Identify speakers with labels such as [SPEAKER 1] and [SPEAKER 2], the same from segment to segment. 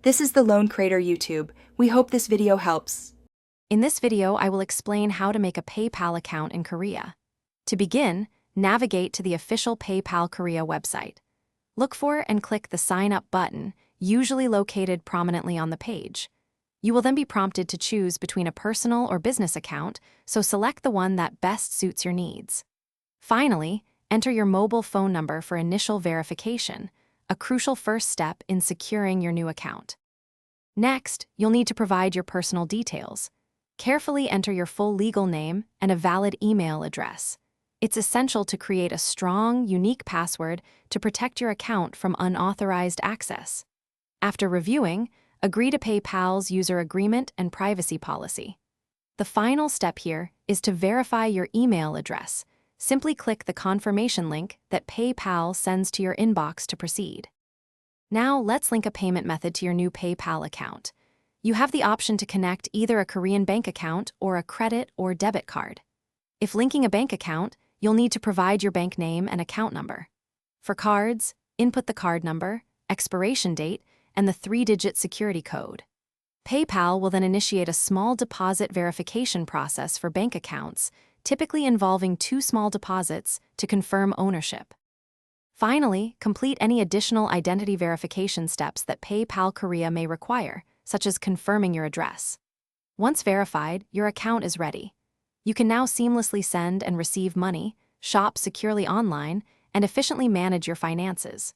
[SPEAKER 1] This is the Loan Creator YouTube. We hope this video helps.
[SPEAKER 2] In this video, I will explain how to make a PayPal account in Korea. To begin, navigate to the official PayPal Korea website. Look for and click the Sign Up button, usually located prominently on the page. You will then be prompted to choose between a personal or business account, so select the one that best suits your needs. Finally, enter your mobile phone number for initial verification, a crucial first step in securing your new account. Next, you'll need to provide your personal details. Carefully enter your full legal name and a valid email address. It's essential to create a strong, unique password to protect your account from unauthorized access. After reviewing, agree to PayPal's user agreement and privacy policy. The final step here is to verify your email address. Simply click the confirmation link that PayPal sends to your inbox to proceed. Now, let's link a payment method to your new PayPal account. You have the option to connect either a Korean bank account or a credit or debit card. If linking a bank account, you'll need to provide your bank name and account number. For cards, input the card number, expiration date, and the 3-digit security code. PayPal will then initiate a small deposit verification process for bank accounts, typically involving 2 small deposits to confirm ownership. Finally, complete any additional identity verification steps that PayPal Korea may require, such as confirming your address. Once verified, your account is ready. You can now seamlessly send and receive money, shop securely online, and efficiently manage your finances.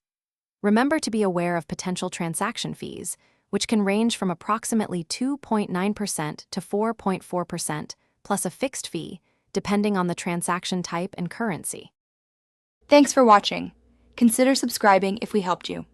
[SPEAKER 2] Remember to be aware of potential transaction fees, which can range from approximately 2.9% to 4.4%, plus a fixed fee, depending on the transaction type and currency.
[SPEAKER 1] Thanks for watching. Consider subscribing if we helped you.